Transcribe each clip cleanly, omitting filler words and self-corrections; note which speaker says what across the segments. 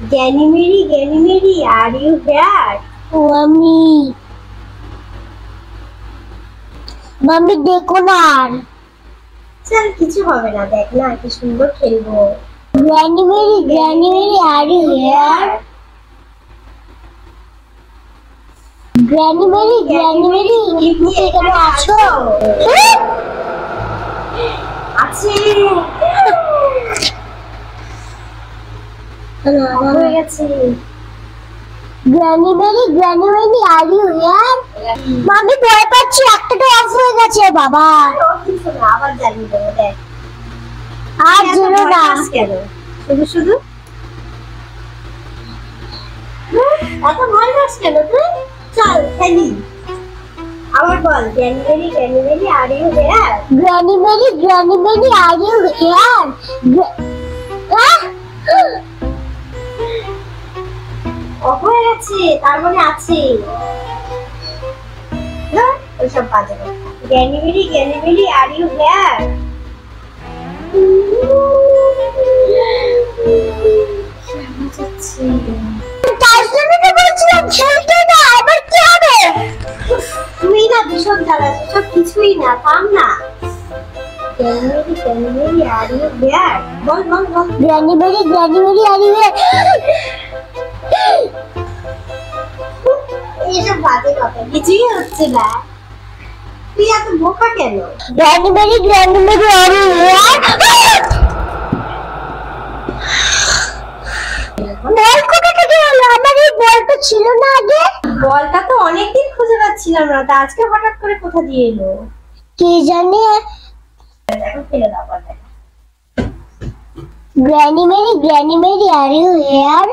Speaker 1: Ganymede, are you here?
Speaker 2: Mummy দেখো না আর।
Speaker 1: চল কিছু হবে না, দেখ না কি সুন্দর খেলবো।
Speaker 2: Ganymede, are you here? Ganymede, তুমি এখানে আছো?
Speaker 1: আছি। হয়ে গেছে।
Speaker 2: Ganymede, are you here? Mummy ভয় পাচ্ছি, একটা তো অফ হয়ে গেছে বাবা।
Speaker 1: আবার জ্বালিয়ে দেবো, দেখ।
Speaker 2: আর জ্বলো না
Speaker 1: কেন? শুধু এত ভয় পাস কেন তুই? চল খেলি। আবার বল, Ganymede, are you here?
Speaker 2: Ganymede, are you here?
Speaker 1: Of হয়ে গেছে, তার মানে আছে। ওইসব বাজে কথা। Ganymede, are you here?
Speaker 2: তার জন্য তো বলছিলাম খেলতে না, আবার কি হবে?
Speaker 1: তুই না ভীষণ জ্বালাচ্ছিস, সব কিছুই না, থাম না। Ganymede, are you here? Ball.
Speaker 2: Ganymede, are you here?
Speaker 1: এইসব বাজে কথা, কিছুই হচ্ছে না। তুই এত বোকা কেন?
Speaker 2: Ganymede, are you here? বল কোথা থেকে এলো? আমার এই বলটা ছিল না আগে।
Speaker 1: বলটা তো অনেকদিন খুঁজে পাচ্ছিলাম না, তা আজকে হঠাৎ করে কোথা দিয়ে এলো
Speaker 2: কে জানে।
Speaker 1: এখন ফেলে দাও বলটা।
Speaker 2: Ganymede, are you here?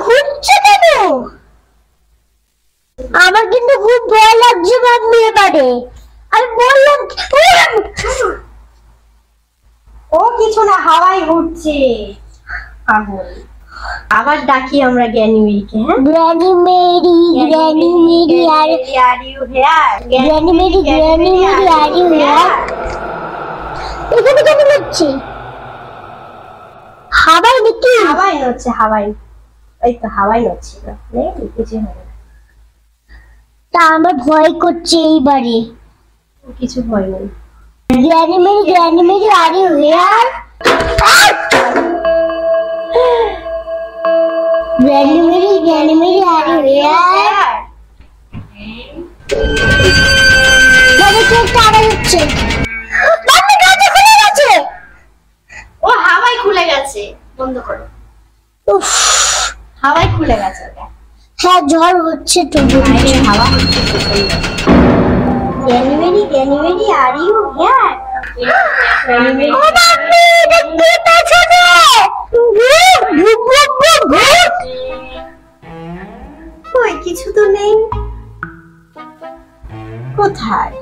Speaker 2: ঘুরছে কেন? আমার কিন্তু খুব ভয় লাগছে মাম্মি এবারে। আমি বললাম
Speaker 1: ও কিছু না, হাওয়ায় ঘুরছে পাগল। আবার ডাকি আমরা Ganymede-কে। হ্যাঁ,
Speaker 2: Ganymede,
Speaker 1: are you here?
Speaker 2: Ganymede, are you here? এখানে কেন হচ্ছে? হাওয়ায় নাকি?
Speaker 1: হাওয়ায় নড়ছে, হাওয়ায়। এই তো হাওয়ায় নড়ছিল, কিছু হবে না।
Speaker 2: তা আমার ভয় করছে এইবারে।
Speaker 1: কিছু ভয় নেই।
Speaker 2: Ganymede, are you here? Ganymede, are you here? মানে কে টাড়া দিচ্ছে? মাম্মি দরজা খুলে গেছে।
Speaker 1: ও হাওয়ায় খুলে গেছে, বন্ধ করো।
Speaker 2: উফ,
Speaker 1: হাওয়ায় খুলে গেছে ওটা।
Speaker 2: হ্যাঁ ঝড় হচ্ছে তো।
Speaker 1: বাইরে হাওয়া হচ্ছে প্রচন্ড। Ganymede, are you here?
Speaker 2: ও মাম্মি দেখতে পেছনে ভূত।
Speaker 1: কই কিছু তো নেই, কোথায়?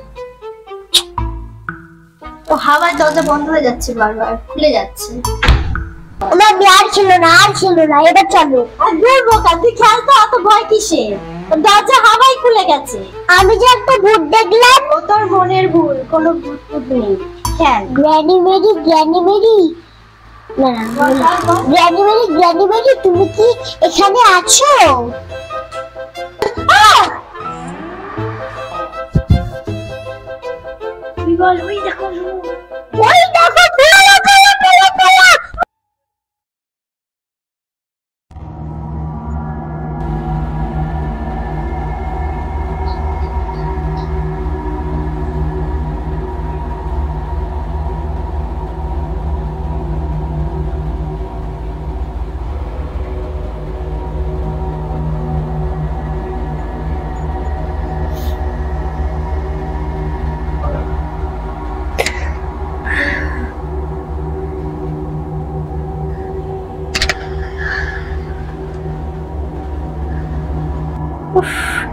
Speaker 1: ও হাওয়ার দরজা বন্ধ হয়ে যাচ্ছে, বারবার খুলে যাচ্ছে।
Speaker 2: মাম্মি আর ছিল না, এবার চলো।
Speaker 1: আর দূর বোকা, তুই খেল তো, অত ভয় কিসের? দরজা হাওয়ায় খুলে গেছে।
Speaker 2: আমি যে একটা ভূত দেখলাম।
Speaker 1: ও তোর মনের ভুল, কোনো ভূত নেই, খেল।
Speaker 2: Ganymede, না Ganymede, তুমি কি এখানে আছো?
Speaker 1: তুই বল, ওই দেখো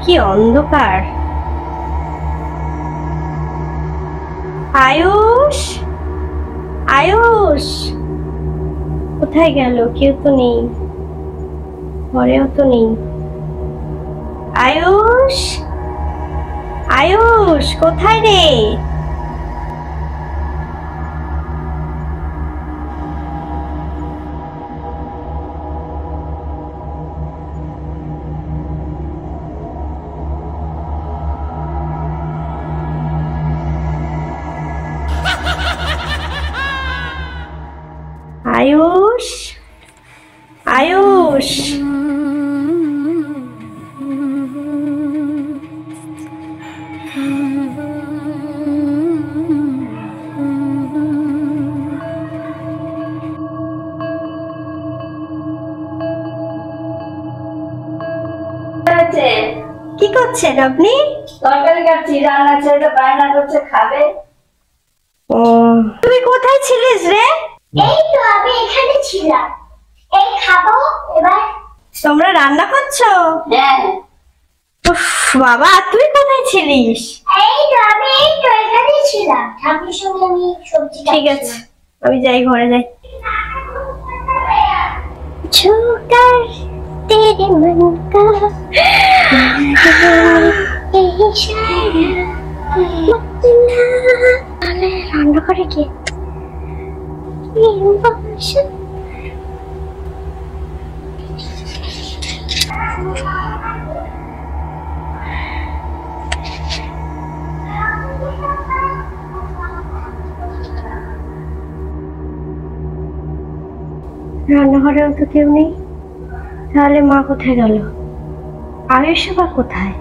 Speaker 1: কি অন্ধকার। আয়ুষ, আয়ুষ কোথায় গেল? কেউ তো নেই, ঘরেও তো নেই। আয়ুষ, আয়ুষ কোথায় রে? আয়ুষ, আয়ুষ, কি করছেন আপনি?
Speaker 3: তরকারি কাটছি, রান্না ছেলেটা বায়না করছে খাবে।
Speaker 1: ও, তুই কোথায় ছিলিস রে?
Speaker 2: এই তো আমি এখানে ছিলাম। এই খাবো এবার।
Speaker 1: তোমরা রান্না করছো?
Speaker 3: হ্যাঁ,
Speaker 1: উফ, বাবা তুই কোথায় ছিলিস?
Speaker 2: এই তো আমি এখানে ছিলাম। ঠাকুরের সঙ্গে আমি সবজি
Speaker 1: ঠিক আছে, আমি যাই, ঘরে যাই।
Speaker 2: छूकर तेरे मन का রান্না করে কে?
Speaker 1: রান্নাঘরেও তো কেউ নেই, তাহলে মা কোথায় গেল? আয়ুষ বা কোথায়?